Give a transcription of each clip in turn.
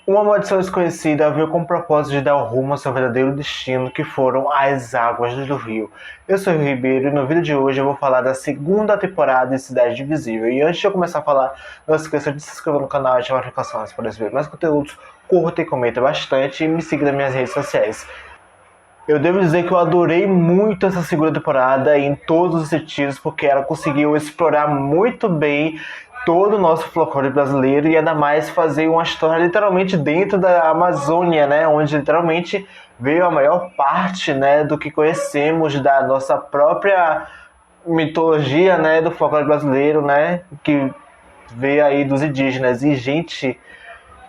Uma maldição desconhecida veio com o propósito de dar rumo ao seu verdadeiro destino, que foram as águas do rio. Eu sou o Rio Ribeiro e no vídeo de hoje eu vou falar da segunda temporada de Cidade Invisível. E antes de eu começar a falar, não se esqueça de se inscrever no canal e ativar as notificações para receber mais conteúdos. Curta e comenta bastante e me siga nas minhas redes sociais. Eu devo dizer que eu adorei muito essa segunda temporada em todos os sentidos, porque ela conseguiu explorar muito bem todo o nosso folclore brasileiro e ainda mais fazer uma história literalmente dentro da Amazônia, né, onde literalmente veio a maior parte, né, do que conhecemos da nossa própria mitologia, né, do folclore brasileiro, né, que veio aí dos indígenas. E gente,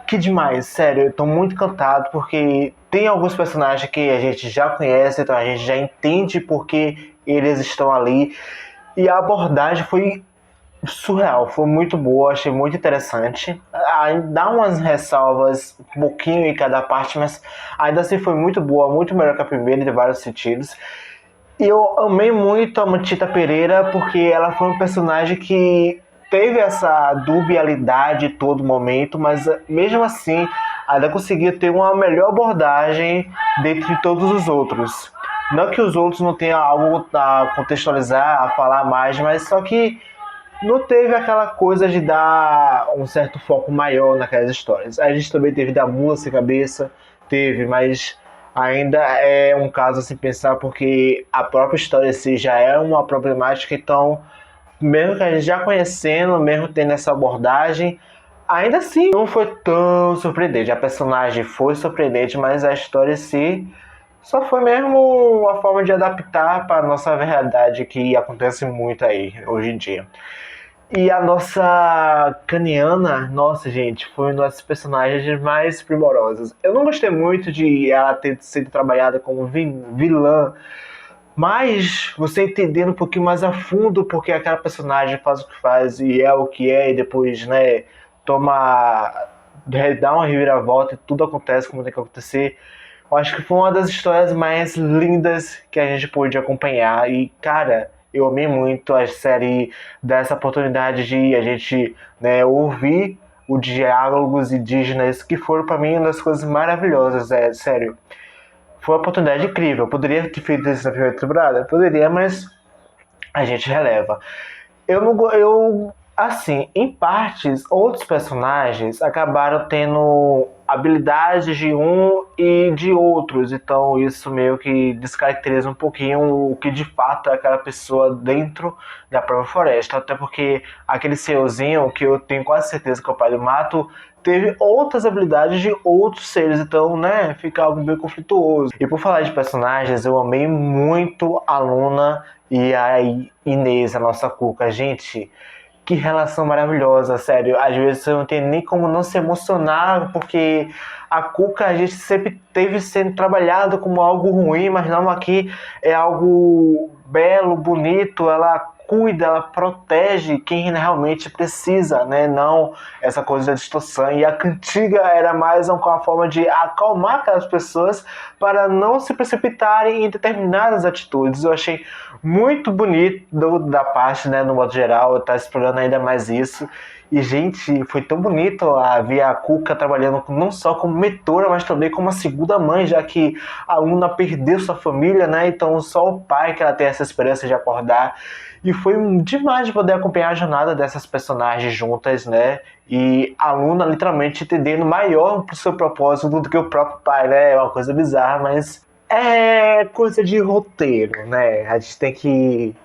que demais, sério, eu tô muito encantado porque tem alguns personagens que a gente já conhece, então a gente já entende porque eles estão ali. E a abordagem foi surreal, foi muito boa, achei muito interessante. Dá umas ressalvas, um pouquinho em cada parte, mas ainda assim foi muito boa, muito melhor que a primeira em vários sentidos. E eu amei muito a Matita Pereira porque ela foi um personagem que teve essa dubialidade em todo momento, mas mesmo assim ainda conseguia ter uma melhor abordagem dentre todos os outros. Não que os outros não tenham algo a contextualizar, a falar mais, mas só que não teve aquela coisa de dar um certo foco maior naquelas histórias. A gente também teve da Mula Sem Cabeça, teve, mas ainda é um caso a se pensar porque a própria história em si já é uma problemática, então, mesmo que a gente já conhecendo, mesmo tendo essa abordagem, ainda assim não foi tão surpreendente. A personagem foi surpreendente, mas a história em si só foi mesmo uma forma de adaptar para a nossa verdade que acontece muito aí hoje em dia. E a nossa Caniana, nossa gente, foi uma das personagens mais primorosas. Eu não gostei muito de ela ter sido trabalhada como vilã, mas você entendendo um pouquinho mais a fundo porque aquela personagem faz o que faz e é o que é, e depois, né, toma, dá uma reviravolta e tudo acontece como tem que acontecer. Eu acho que foi uma das histórias mais lindas que a gente pôde acompanhar. E, cara, eu amei muito a série dessa oportunidade de a gente, né, ouvir os diálogos indígenas, que foram para mim uma das coisas maravilhosas, sério. Foi uma oportunidade incrível. Eu poderia ter feito isso na primeira temporada? Poderia, mas a gente releva. Eu não, eu assim, em partes, outros personagens acabaram tendo habilidades de um e de outros, então isso meio que descaracteriza um pouquinho o que de fato é aquela pessoa dentro da própria floresta, até porque aquele senhorzinho, que eu tenho quase certeza que é o pai do mato, teve outras habilidades de outros seres, então, né, fica algo bem conflituoso. E por falar de personagens, eu amei muito a Luna e a Inês, a nossa Cuca. Gente, que relação maravilhosa, sério. Às vezes você não tem nem como não se emocionar, porque a Cuca a gente sempre teve sendo trabalhado como algo ruim, mas não, aqui é algo belo, bonito. Ela cuida, ela protege quem realmente precisa, né? Não essa coisa da distorção. E a cantiga era mais uma forma de acalmar aquelas pessoas para não se precipitarem em determinadas atitudes. Eu achei muito bonito da parte, né, no modo geral, estar explorando ainda mais isso. E, gente, foi tão bonito ver a Cuca trabalhando não só como mentora, mas também como uma segunda mãe, já que a Luna perdeu sua família, né? Então só o pai que ela tem essa esperança de acordar. E foi demais de poder acompanhar a jornada dessas personagens juntas, né? E a Luna literalmente entendendo maior pro seu propósito do que o próprio pai, né? É uma coisa bizarra, mas é coisa de roteiro, né? A gente tem que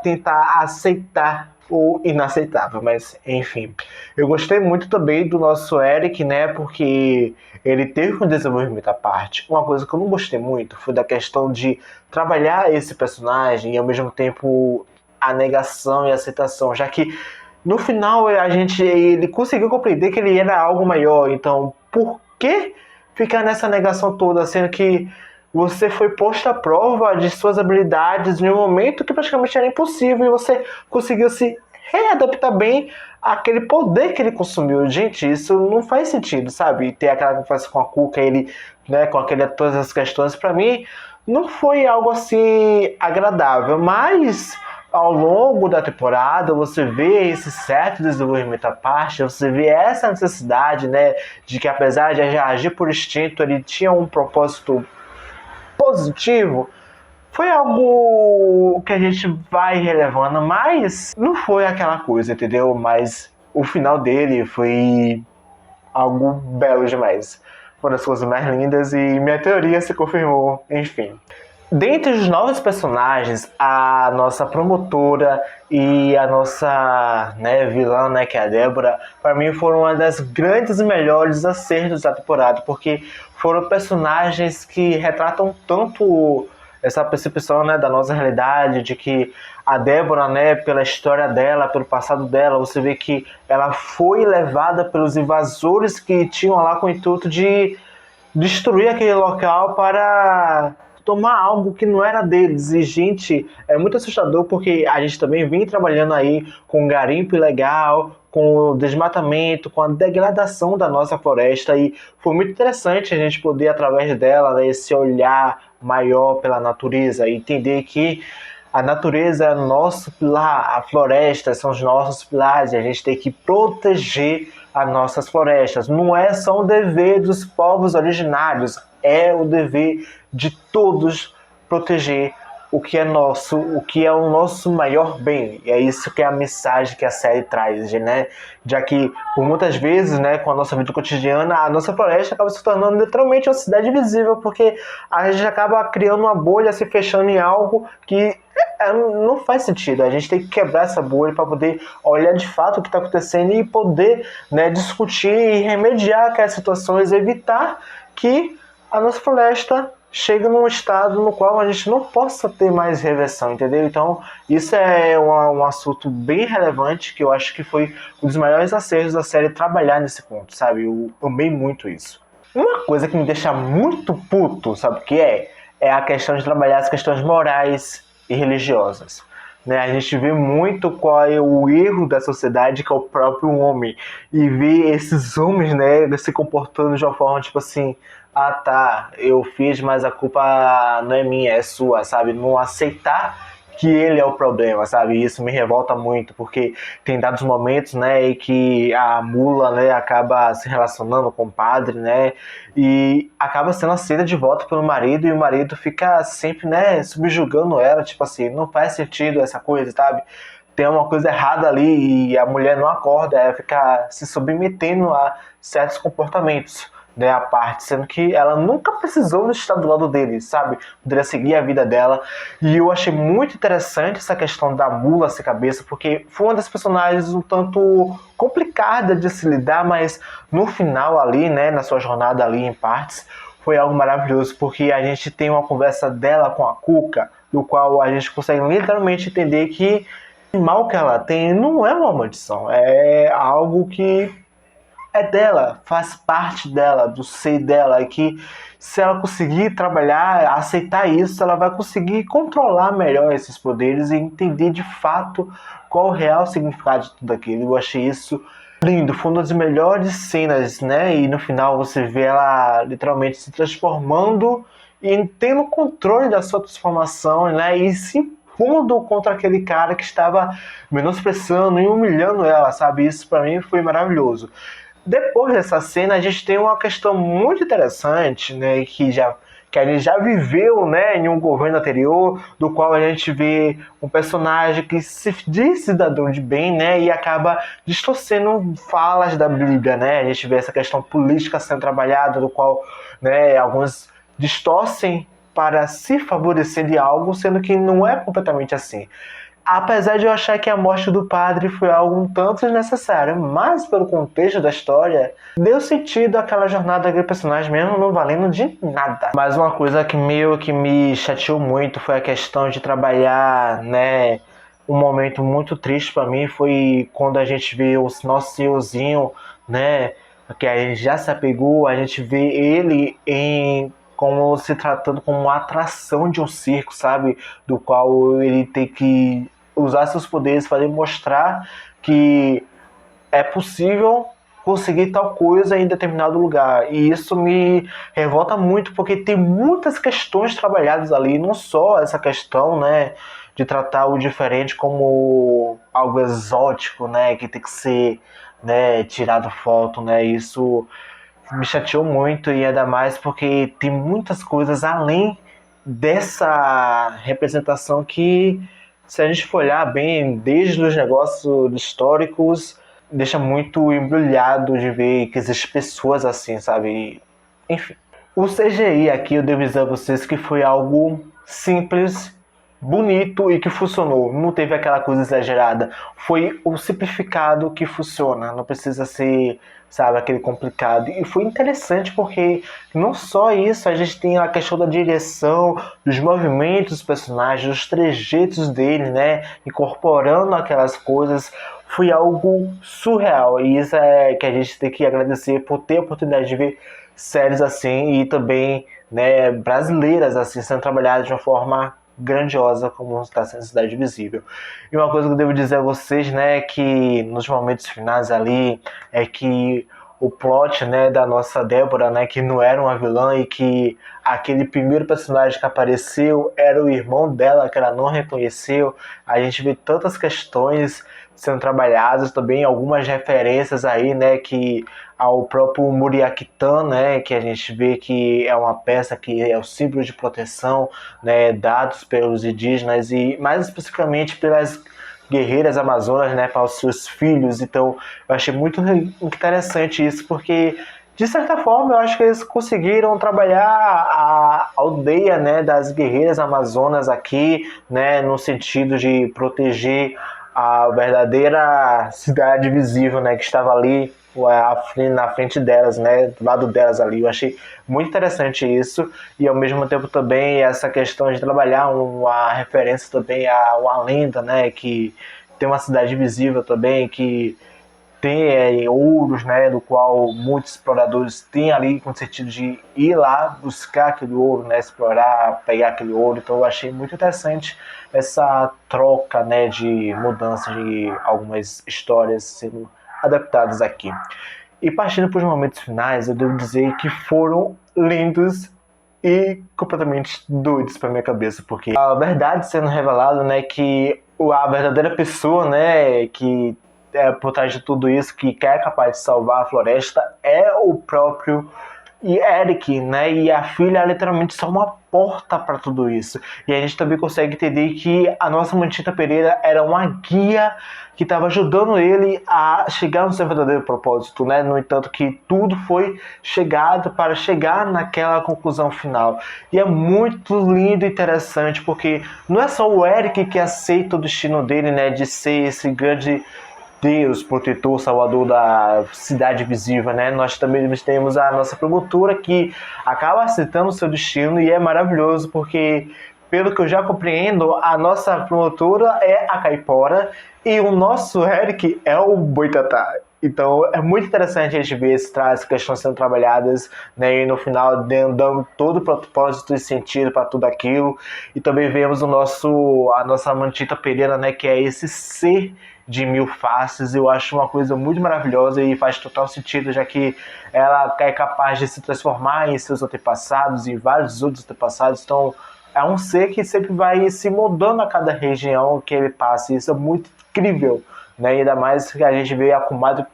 tentar aceitar o inaceitável, mas enfim. Eu gostei muito também do nosso Eric, né? Porque ele teve um desenvolvimento à parte. Uma coisa que eu não gostei muito foi da questão de trabalhar esse personagem e ao mesmo tempo a negação e a aceitação, já que no final ele conseguiu compreender que ele era algo maior. Então, por que ficar nessa negação toda, sendo que você foi posto à prova de suas habilidades em um momento que praticamente era impossível e você conseguiu se readaptar bem àquele poder que ele consumiu? Gente, isso não faz sentido, sabe? Ter aquela conversa com a Cuca, ele, né, com todas as questões, pra mim não foi algo assim agradável, mas ao longo da temporada você vê esse certo desenvolvimento à parte, você vê essa necessidade, né, de que apesar de agir por instinto, ele tinha um propósito positivo. Foi algo que a gente vai relevando, mas não foi aquela coisa, entendeu? Mas o final dele foi algo belo demais. Foram as coisas mais lindas e minha teoria se confirmou, enfim. Dentre os novos personagens, a nossa promotora e a nossa, né, vilã, né, que é a Débora, para mim foram uma das grandes e melhores acertos da temporada, porque foram personagens que retratam tanto essa percepção, né, da nossa realidade, de que a Débora, né, pela história dela, pelo passado dela, você vê que ela foi levada pelos invasores que tinham lá com o intuito de destruir aquele local para tomar algo que não era deles. E, gente, é muito assustador porque a gente também vem trabalhando aí com garimpo ilegal, com o desmatamento, com a degradação da nossa floresta, e foi muito interessante a gente poder, através dela, né, esse olhar maior pela natureza, e entender que a natureza é nosso pilar, a floresta são os nossos pilares, e a gente tem que proteger as nossas florestas. Não é só um dever dos povos originários, é o dever de todos proteger o que é nosso, o que é o nosso maior bem. E é isso que é a mensagem que a série traz, né? Já que, por muitas vezes, né, com a nossa vida cotidiana, a nossa floresta acaba se tornando literalmente uma cidade invisível, porque a gente acaba criando uma bolha, se fechando em algo que não faz sentido. A gente tem que quebrar essa bolha para poder olhar de fato o que está acontecendo e poder, né, discutir e remediar aquelas situações, evitar que a nossa floresta chega num estado no qual a gente não possa ter mais reversão, entendeu? Então, isso é um assunto bem relevante, que eu acho que foi um dos maiores acertos da série trabalhar nesse ponto, sabe? Eu amei muito isso. Uma coisa que me deixa muito puto, sabe o que é? É a questão de trabalhar as questões morais e religiosas. Né? A gente vê muito qual é o erro da sociedade, que é o próprio homem, e vê esses homens, né, se comportando de uma forma tipo assim: ah tá, eu fiz, mas a culpa não é minha, é sua, sabe? Não aceitar que ele é o problema, sabe? Isso me revolta muito, porque tem dados momentos, né, em que a mula, né, acaba se relacionando com o padre, né, e acaba sendo aceita de volta pelo marido, e o marido fica sempre, né, subjugando ela, tipo assim, não faz sentido essa coisa, sabe? Tem uma coisa errada ali e a mulher não acorda, ela fica se submetendo a certos comportamentos, né, à parte, sendo que ela nunca precisou estar do lado dele, sabe? Poderia seguir a vida dela. E eu achei muito interessante essa questão da mula sem cabeça, porque foi uma das personagens um tanto complicada de se lidar, mas no final ali, né, na sua jornada ali em partes, foi algo maravilhoso, porque a gente tem uma conversa dela com a Cuca, do qual a gente consegue literalmente entender que o mal que ela tem não é uma maldição, é algo que é dela, faz parte dela, do ser dela, e que se ela conseguir trabalhar, aceitar isso, ela vai conseguir controlar melhor esses poderes e entender de fato qual o real significado de tudo aquilo. Eu achei isso lindo, foi uma das melhores cenas, né? E no final você vê ela literalmente se transformando e tendo controle da sua transformação, né? E se impondo contra aquele cara que estava menosprezando e humilhando ela, sabe? Isso pra mim foi maravilhoso. Depois dessa cena, a gente tem uma questão muito interessante, né, que a gente já viveu, né, em um governo anterior, do qual a gente vê um personagem que se diz cidadão de bem, né, e acaba distorcendo falas da Bíblia, né. A gente vê essa questão política sendo trabalhada, do qual, né, alguns distorcem para se favorecer de algo, sendo que não é completamente assim. Apesar de eu achar que a morte do padre foi algo um tanto desnecessário, mas pelo contexto da história, deu sentido àquela jornada daquele personagem mesmo não valendo de nada. Mas uma coisa que meio que me chateou muito foi a questão de trabalhar, né, um momento muito triste pra mim foi quando a gente vê o nosso senhorzinho, né, que a gente já se apegou, a gente vê ele como se tratando como uma atração de um circo, sabe? Do qual ele tem que usar seus poderes para demonstrar que é possível conseguir tal coisa em determinado lugar. E isso me revolta muito, porque tem muitas questões trabalhadas ali, não só essa questão, né, de tratar o diferente como algo exótico, né, que tem que ser, né, tirado foto, né, isso me chateou muito e ainda mais porque tem muitas coisas além dessa representação que, se a gente for olhar bem, desde os negócios históricos, deixa muito embrulhado de ver que existem pessoas assim, sabe? Enfim. O CGI aqui, eu devo dizer a vocês que foi algo simples, bonito e que funcionou. Não teve aquela coisa exagerada. Foi o simplificado que funciona. Não precisa ser, sabe, aquele complicado. E foi interessante porque não só isso, a gente tem a questão da direção, dos movimentos dos personagens, dos trejeitos dele, né? Incorporando aquelas coisas. Foi algo surreal. E isso é que a gente tem que agradecer por ter a oportunidade de ver séries assim e também, né, brasileiras assim sendo trabalhadas de uma forma grandiosa como está sendo Cidade Invisível. E uma coisa que eu devo dizer a vocês, né, é que nos momentos finais ali é que o plot, né, da nossa Débora, né, que não era uma vilã e que aquele primeiro personagem que apareceu era o irmão dela que ela não reconheceu. A gente vê tantas questões sendo trabalhadas também, algumas referências aí, né, que ao próprio Muriaquitã, né, que a gente vê que é uma peça que é o símbolo de proteção, né, dados pelos indígenas e mais especificamente pelas guerreiras amazonas, né, para os seus filhos. Então, eu achei muito interessante isso, porque de certa forma eu acho que eles conseguiram trabalhar a aldeia, né, das guerreiras amazonas aqui, né, no sentido de proteger a verdadeira cidade visível, né, que estava ali na frente delas, né, do lado delas ali. Eu achei muito interessante isso e ao mesmo tempo também essa questão de trabalhar uma referência também a uma lenda, né, que tem uma cidade visível também que tem ouros, né, do qual muitos exploradores têm ali com o sentido de ir lá buscar aquele ouro, né, explorar, pegar aquele ouro. Então eu achei muito interessante essa troca, né, de mudança de algumas histórias sendo adaptadas aqui. E partindo para os momentos finais, eu devo dizer que foram lindos e completamente doidos para minha cabeça, porque a verdade sendo revelada, né, que a verdadeira pessoa, né, que por trás de tudo isso, que é capaz de salvar a floresta, é o próprio Eric, né? E a filha é literalmente só uma porta para tudo isso. E a gente também consegue entender que a nossa Mantita Pereira era uma guia que estava ajudando ele a chegar no seu verdadeiro propósito, né? No entanto, que tudo foi chegado para chegar naquela conclusão final. E é muito lindo e interessante, porque não é só o Eric que aceita o destino dele, né? De ser esse grande Deus, protetor, salvador da cidade visível, né? Nós também temos a nossa promotora que acaba aceitando o seu destino e é maravilhoso porque, pelo que eu já compreendo, a nossa promotora é a Caipora e o nosso Eric é o Boitatá. Então é muito interessante a gente ver essas questões sendo trabalhadas, né, e no final dando todo o propósito e sentido para tudo aquilo. E também vemos a nossa Mantita Pereira, né, que é esse ser de mil faces. Eu acho uma coisa muito maravilhosa e faz total sentido, já que ela é capaz de se transformar em seus antepassados, em vários outros antepassados. Então é um ser que sempre vai se moldando a cada região que ele passa. Isso é muito incrível, né? Ainda mais que a gente vê a comadre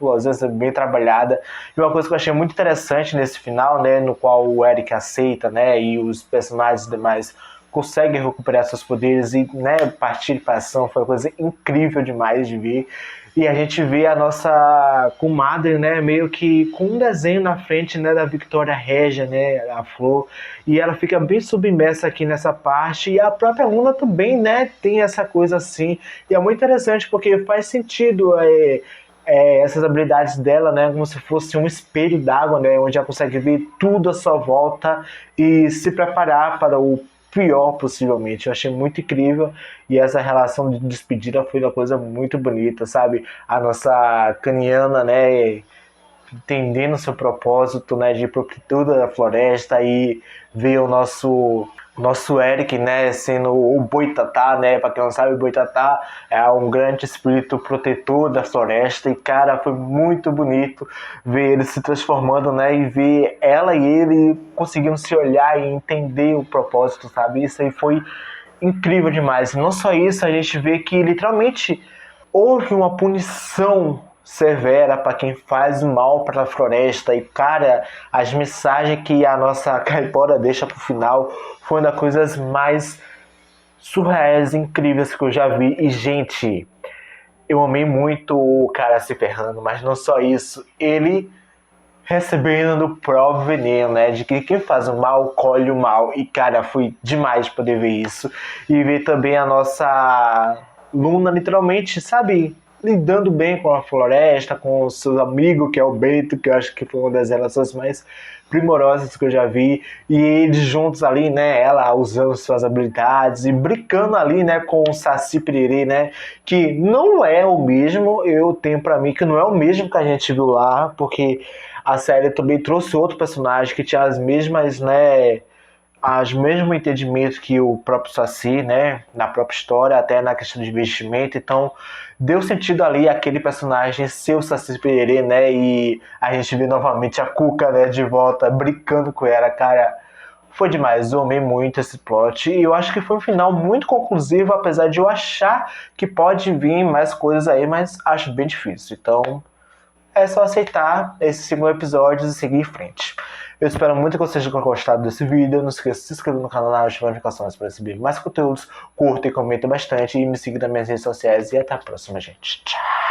bem trabalhada. E uma coisa que eu achei muito interessante nesse final, né, no qual o Eric aceita, né, e os personagens demais conseguem recuperar seus poderes e, né, partir para ação, foi uma coisa incrível demais de ver. E a gente vê a nossa comadre, né, meio que com um desenho na frente, né, da Victoria Regia, né, a Flor, e ela fica bem submersa aqui nessa parte, e a própria Luna também, né, tem essa coisa assim, e é muito interessante porque faz sentido essas habilidades dela, né, como se fosse um espelho d'água, né, onde ela consegue ver tudo à sua volta e se preparar para o pior possivelmente. Eu achei muito incrível e essa relação de despedida foi uma coisa muito bonita, sabe? A nossa caniana, né, entendendo o seu propósito, né, de protetora da floresta e ver o nosso Eric, né, sendo o Boitatá, né, para quem não sabe, o Boitatá é um grande espírito protetor da floresta e, cara, foi muito bonito ver ele se transformando, né, e ver ela e ele conseguindo se olhar e entender o propósito, sabe? Isso aí foi incrível demais. Não só isso, a gente vê que literalmente houve uma punição severa para quem faz mal para a floresta. E cara, as mensagens que a nossa caipora deixa pro final foi uma das coisas mais surreais, incríveis que eu já vi. E gente, eu amei muito o cara se ferrando, mas não só isso, ele recebendo o próprio veneno, né? De que quem faz o mal, colhe o mal. E, cara, foi demais poder ver isso. E ver também a nossa Luna, literalmente, sabe? Lidando bem com a floresta, com o seu amigo, que é o Bento, que eu acho que foi uma das relações mais primorosas que eu já vi. E eles juntos ali, né? Ela usando suas habilidades e brincando ali, né? Com o Saci Pererê, né? Que não é o mesmo, eu tenho pra mim que não é o mesmo que a gente viu lá, porque a série também trouxe outro personagem que tinha as mesmas, né, as mesmo entendimento que o próprio Saci, né, na própria história, até na questão de investimento. Então, deu sentido ali aquele personagem ser o Saci Pererê, né, e a gente vê novamente a Cuca, né, de volta, brincando com ela, cara. Foi demais, eu amei muito esse plot e eu acho que foi um final muito conclusivo, apesar de eu achar que pode vir mais coisas aí, mas acho bem difícil. Então, é só aceitar esse segundo episódio e seguir em frente. Eu espero muito que vocês tenham gostado desse vídeo. Não esqueça de se inscrever no canal e ativar as notificações para receber mais conteúdos. Curta e comenta bastante e me siga nas minhas redes sociais. E até a próxima, gente. Tchau!